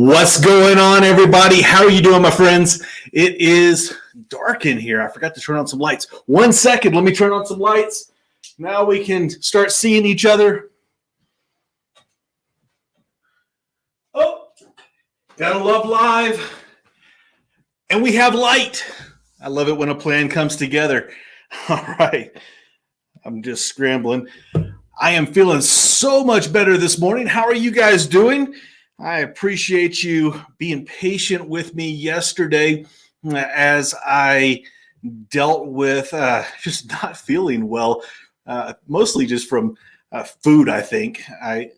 What's going on, everybody? How are you doing, my friends? It is dark in here. I forgot to turn on some lights. 1 second. Let me turn on some lights. Now we can start seeing each other. Oh, gotta love live. And we have light. I love it when a plan comes together. All right. I'm just scrambling. I am feeling so much better this morning. How are you guys doing? I appreciate you being patient with me yesterday as I dealt with just not feeling well, mostly just from food, I think. I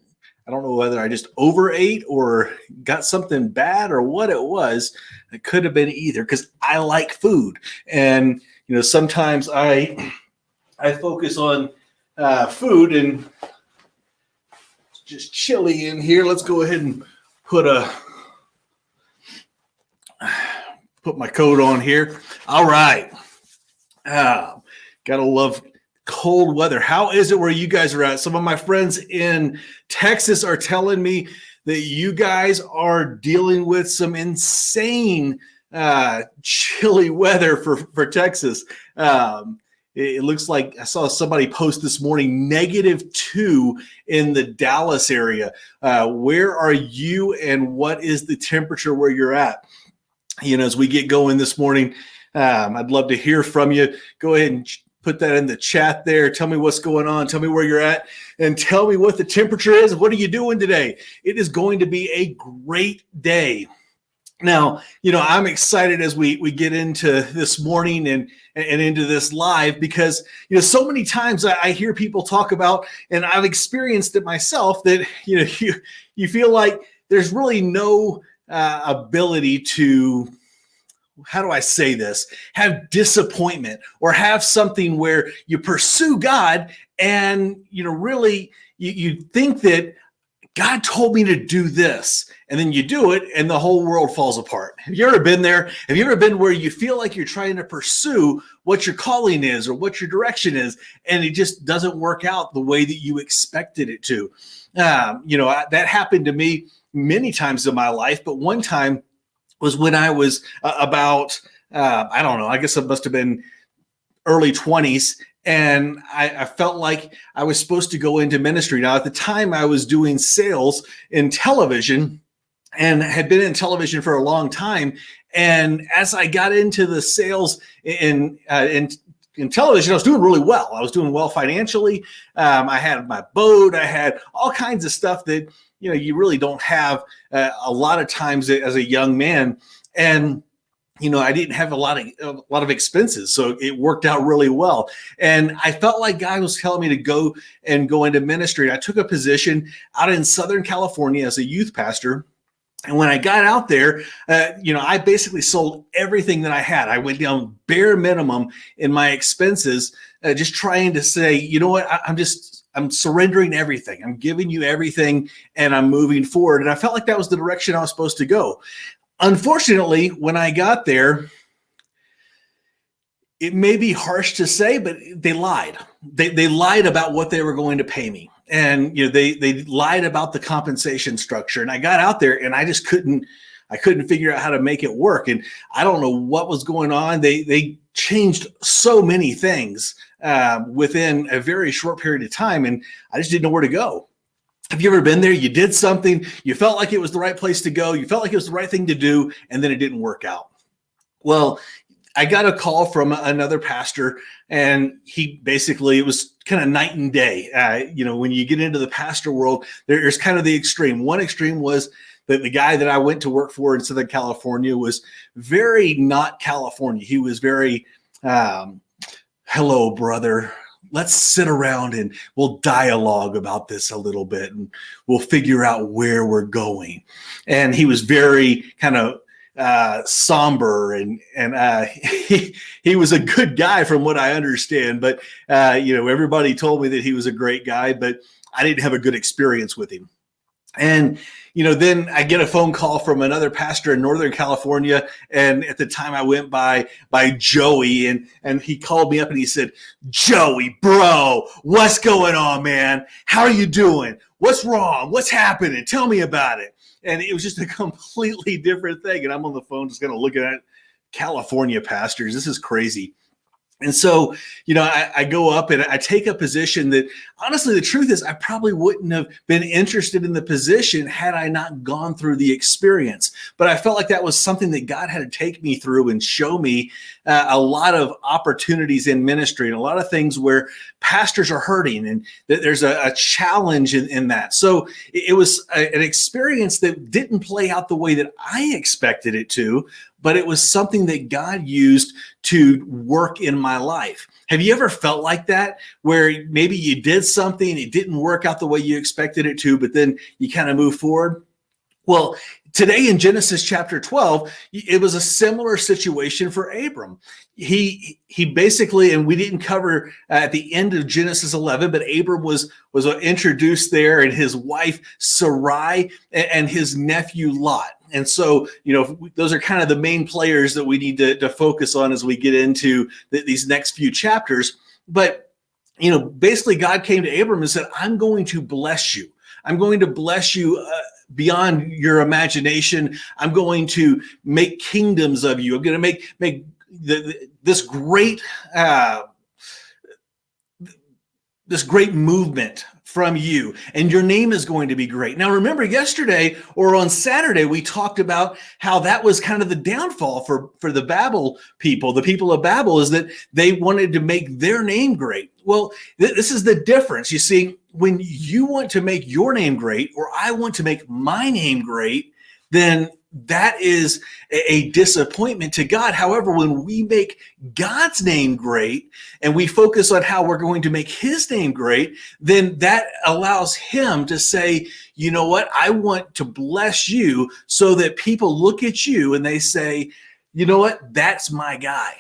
don't know whether I just overate or got something bad or what it was. It could have been either because I like food. And, sometimes I focus on food and just chilly in here. Let's go ahead and put my coat on here. All right. Gotta love cold weather. How is it where you guys are at? Some of my friends in Texas are telling me that you guys are dealing with some insane chilly weather for Texas. It looks like I saw somebody post this morning, -2 in the Dallas area. Where are you and what is the temperature where you're at? As we get going this morning, I'd love to hear from you. Go ahead and put that in the chat there. Tell me what's going on. Tell me where you're at and tell me what the temperature is. What are you doing today? It is going to be a great day. Now, I'm excited as we get into this morning and into this live because, so many times I hear people talk about, and I've experienced it myself, that, you feel like there's really no ability to, how do I say this, have disappointment or have something where you pursue God and, really you think that God told me to do this, and then you do it and the whole world falls apart. Have you ever been there? Have you ever been where you feel like you're trying to pursue what your calling is or what your direction is, and it just doesn't work out the way that you expected it to? That happened to me many times in my life, but one time was when I was about, I don't know, I guess it must have been early 20s. And I felt like I was supposed to go into ministry. Now, at the time, I was doing sales in television and had been in television for a long time. And as I got into the sales in television, I was doing really well. I was doing well financially. I had my boat. I had all kinds of stuff that, you really don't have a lot of times as a young man. And I didn't have a lot of expenses, so it worked out really well. And I felt like God was telling me to go into ministry. I took a position out in Southern California as a youth pastor. And when I got out there, I basically sold everything that I had. I went down bare minimum in my expenses, just trying to say, you know what, I'm surrendering everything. I'm giving you everything and I'm moving forward. And I felt like that was the direction I was supposed to go. Unfortunately, when I got there, it may be harsh to say, but they lied. They lied about what they were going to pay me. And they lied about the compensation structure. And I got out there and I just couldn't figure out how to make it work. And I don't know what was going on. They changed so many things within a very short period of time. And I just didn't know where to go. Have you ever been there? You did something, you felt like it was the right place to go, you felt like it was the right thing to do, and then it didn't work out. Well, I got a call from another pastor, and it was kind of night and day. When you get into the pastor world, there's kind of the extreme. One extreme was that the guy that I went to work for in Southern California was very not California. He was very, hello, brother. Let's sit around and we'll dialogue about this a little bit and we'll figure out where we're going. And he was very kind of somber and he was a good guy from what I understand. But, everybody told me that he was a great guy, but I didn't have a good experience with him. And, then I get a phone call from another pastor in Northern California. And at the time I went by Joey and he called me up and he said, "Joey, bro, what's going on, man? How are you doing? What's wrong? What's happening? Tell me about it." And it was just a completely different thing. And I'm on the phone just kind of looking at California pastors. This is crazy. And so, I go up and I take a position that, honestly, the truth is I probably wouldn't have been interested in the position had I not gone through the experience. But I felt like that was something that God had to take me through and show me a lot of opportunities in ministry and a lot of things where pastors are hurting and that there's a challenge in that. So it was an experience that didn't play out the way that I expected it to, but it was something that God used to work in my life. Have you ever felt like that, where maybe you did something, it didn't work out the way you expected it to, but then you kind of move forward? Well, today in Genesis chapter 12, it was a similar situation for Abram. He basically, and we didn't cover at the end of Genesis 11, but Abram was introduced there, and his wife Sarai and his nephew Lot. And so, those are kind of the main players that we need to focus on as we get into these next few chapters. But, basically God came to Abram and said, I'm going to bless you. I'm going to bless you beyond your imagination. I'm going to make kingdoms of you. I'm going to make this great movement from you, and your name is going to be great. Now, remember yesterday or on Saturday, we talked about how that was kind of the downfall for the Babel people. The people of Babel is that they wanted to make their name great. Well, this is the difference. You see, when you want to make your name great, or I want to make my name great, then that is a disappointment to God. However, when we make God's name great and we focus on how we're going to make his name great, then that allows him to say, you know what, I want to bless you, so that people look at you and they say, you know what, that's my guy.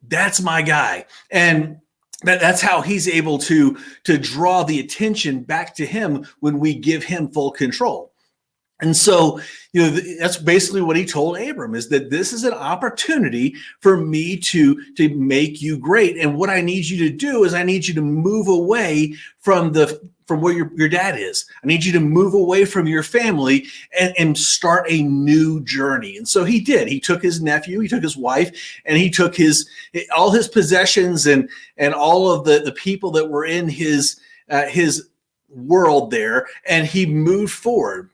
That's my guy. And that's how he's able to draw the attention back to him when we give him full control. And so, that's basically what he told Abram, is that this is an opportunity for me to make you great. And what I need you to do is I need you to move away from where your dad is. I need you to move away from your family and start a new journey. And so he did. He took his nephew, he took his wife, and he took all his possessions and all of the people that were in his world there, and he moved forward.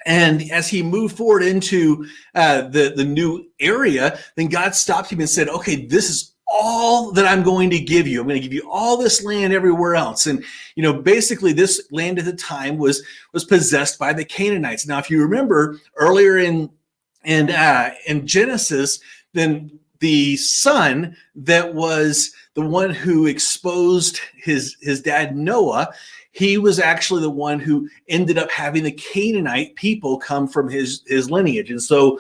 And as he moved forward into the new area, then God stopped him and said, okay, this is all that I'm going to give you. I'm going to give you all this land everywhere else. And, basically this land at the time was possessed by the Canaanites. Now, if you remember earlier in Genesis, then the son that was the one who exposed his dad Noah, he was actually the one who ended up having the Canaanite people come from his lineage. And so,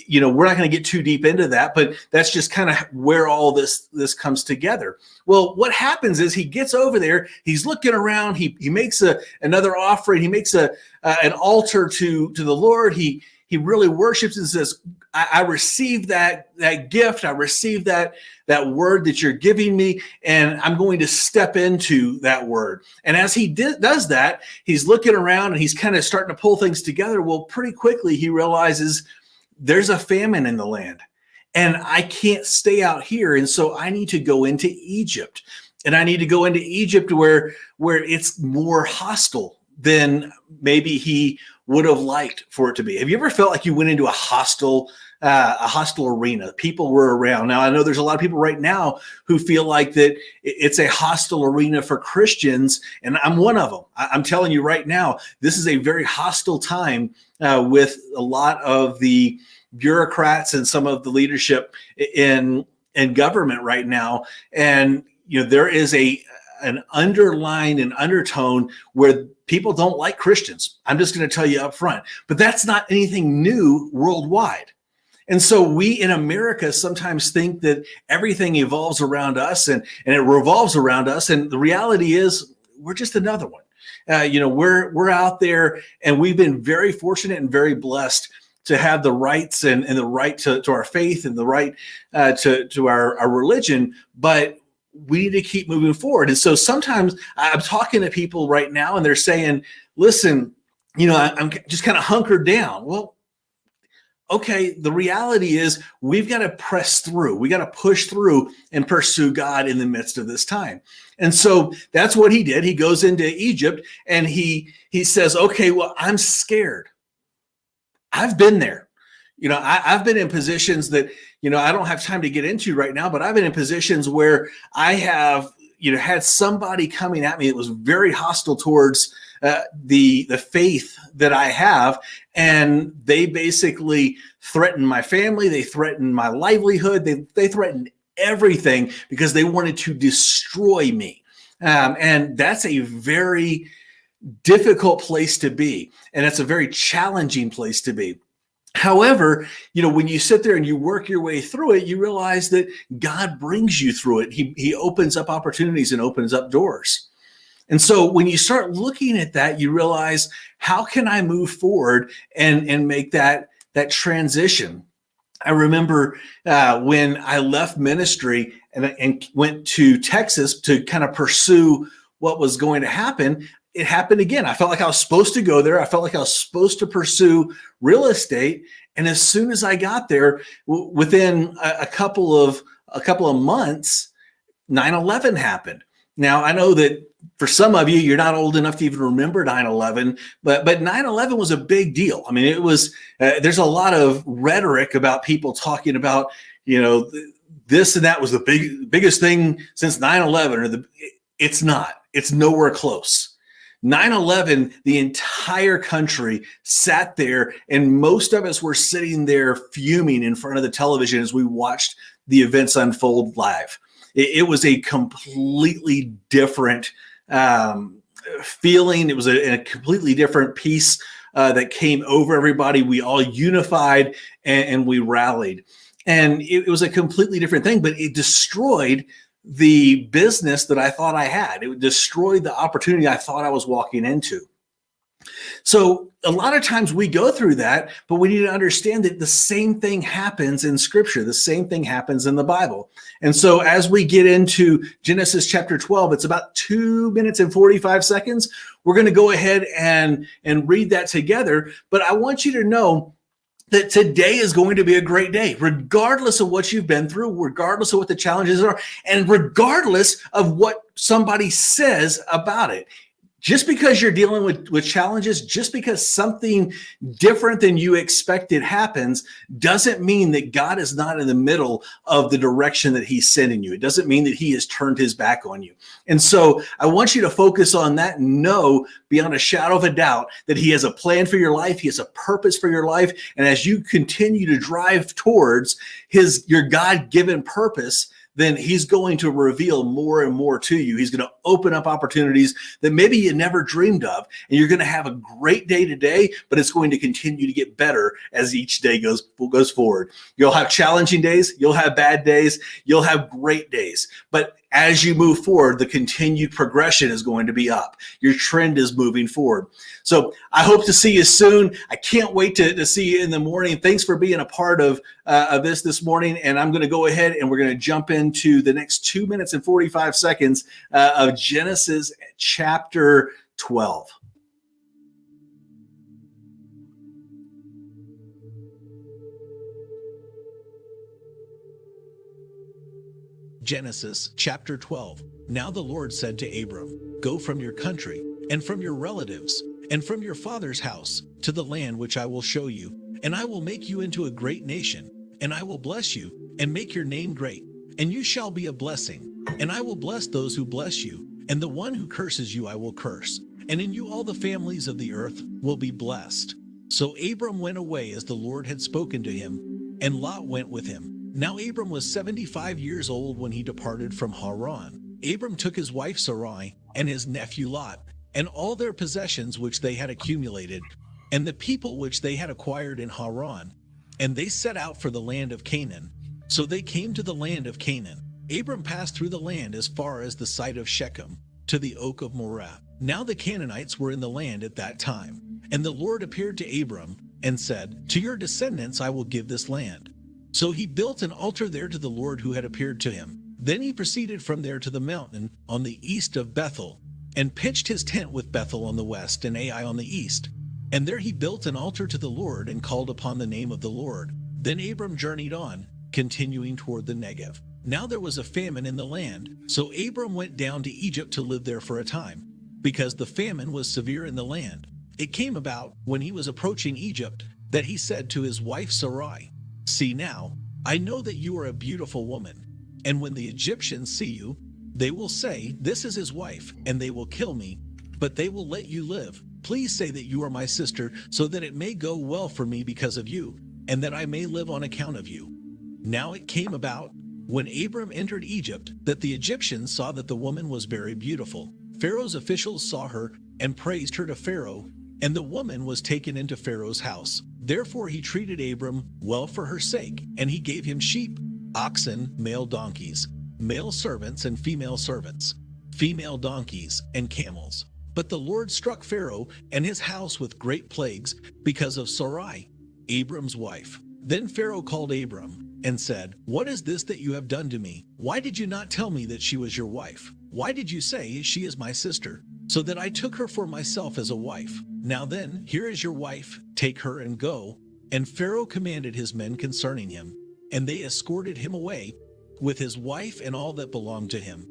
we're not going to get too deep into that, but that's just kind of where all this comes together. Well, what happens is he gets over there, he's looking around, he makes another offering, he makes an altar to the Lord. He really worships and says, I received that gift. I received that word that you're giving me, and I'm going to step into that word. And as he does that, he's looking around and he's kind of starting to pull things together. Well, pretty quickly he realizes there's a famine in the land, and I can't stay out here. And so I need to go into Egypt, and I need to go into Egypt where it's more hostile than maybe he would have liked for it to be. Have you ever felt like you went into a hostile arena? People were around. Now, I know there's a lot of people right now who feel like that it's a hostile arena for Christians, and I'm one of them. I'm telling you right now, this is a very hostile time with a lot of the bureaucrats and some of the leadership in government right now. And there is an underline and undertone where people don't like Christians. I'm just going to tell you up front, but that's not anything new worldwide. And so we in America sometimes think that everything evolves around us and it revolves around us. And the reality is we're just another one. We're out there, and we've been very fortunate and very blessed to have the rights and the right to our faith and the right to our religion. But we need to keep moving forward. And so sometimes I'm talking to people right now and they're saying, listen, I'm just kind of hunkered down. Well, okay, the reality is we've got to press through. We got to push through and pursue God in the midst of this time. And so that's what he did. He goes into Egypt and he says, okay, well, I'm scared. I've been there. I've been in positions that, I don't have time to get into right now, but I've been in positions where I have, had somebody coming at me that was very hostile towards the faith that I have, and they basically threatened my family, they threatened my livelihood, they threatened everything because they wanted to destroy me. And that's a very difficult place to be, and it's a very challenging place to be. However, when you sit there and you work your way through it, you realize that God brings you through it. He opens up opportunities and opens up doors. And so when you start looking at that, you realize, how can I move forward and make that transition? I remember when I left ministry and went to Texas to kind of pursue what was going to happen. It happened again. I felt like I was supposed to go there. I felt like I was supposed to pursue real estate. And as soon as I got there, within a couple of months, 9/11 happened. Now, I know that for some of you, you're not old enough to even remember 9/11, but 9/11 was a big deal. I mean, it was, there's a lot of rhetoric about people talking about, this and that was the biggest thing since 9/11, it's not. It's nowhere close. 9/11, the entire country sat there, and most of us were sitting there fuming in front of the television as we watched the events unfold live. It was a completely different feeling. It was a completely different peace that came over everybody. We all unified and we rallied. And it was a completely different thing, but it destroyed the business that I thought I had. It destroyed the opportunity I thought I was walking into. So a lot of times we go through that, but we need to understand that the same thing happens in Scripture. The same thing happens in the Bible. And so as we get into Genesis chapter 12, it's about 2 minutes and 45 seconds. We're going to go ahead and read that together. But I want you to know that today is going to be a great day, regardless of what you've been through, regardless of what the challenges are, and regardless of what somebody says about it. Just because you're dealing with challenges, just because something different than you expected happens, doesn't mean that God is not in the middle of the direction that he's sending you. It doesn't mean that he has turned his back on you. And so I want you to focus on that and know beyond a shadow of a doubt that he has a plan for your life. He has a purpose for your life. And as you continue to drive towards your God-given purpose, then he's going to reveal more and more to you. He's going to open up opportunities that maybe you never dreamed of. And you're going to have a great day today, but it's going to continue to get better as each day goes forward. You'll have challenging days. You'll have bad days. You'll have great days. But as you move forward, the continued progression is going to be up. Your trend is moving forward. So I hope to see you soon. I can't wait to see you in the morning. Thanks for being a part of this morning. And I'm going to go ahead and we're going to jump into the next 2 minutes and 45 seconds of Genesis chapter 12. Genesis chapter 12. Now the Lord said to Abram, "Go from your country and from your relatives and from your father's house to the land which I will show you, and I will make you into a great nation, and I will bless you and make your name great, and you shall be a blessing. And I will bless those who bless you, and the one who curses you I will curse, and in you all the families of the earth will be blessed." So Abram went away as the Lord had spoken to him, and Lot went with him. Now Abram was 75 years old when he departed from Haran. Abram took his wife Sarai and his nephew Lot, and all their possessions which they had accumulated, and the people which they had acquired in Haran, and they set out for the land of Canaan. So they came to the land of Canaan. Abram passed through the land as far as the site of Shechem, to the oak of Moreh. Now the Canaanites were in the land at that time. And the Lord appeared to Abram and said, "To your descendants I will give this land." So he built an altar there to the Lord who had appeared to him. Then he proceeded from there to the mountain on the east of Bethel, and pitched his tent with Bethel on the west and Ai on the east. And there he built an altar to the Lord and called upon the name of the Lord. Then Abram journeyed on, continuing toward the Negev. Now there was a famine in the land, so Abram went down to Egypt to live there for a time, because the famine was severe in the land. It came about, when he was approaching Egypt, that he said to his wife Sarai, "See now, I know that you are a beautiful woman, and when the Egyptians see you, they will say, 'This is his wife,' and they will kill me, but they will let you live. Please say that you are my sister, so that it may go well for me because of you, and that I may live on account of you." Now it came about, when Abram entered Egypt, that the Egyptians saw that the woman was very beautiful. Pharaoh's officials saw her and praised her to Pharaoh, and the woman was taken into Pharaoh's house. Therefore he treated Abram well for her sake, and he gave him sheep, oxen, male donkeys, male servants and female servants, female donkeys and camels. But the Lord struck Pharaoh and his house with great plagues because of Sarai, Abram's wife. Then Pharaoh called Abram and said, "What is this that you have done to me? Why did you not tell me that she was your wife? Why did you say, 'She is my sister,' so that I took her for myself as a wife? Now then, here is your wife, take her and go." And Pharaoh commanded his men concerning him, and they escorted him away with his wife and all that belonged to him.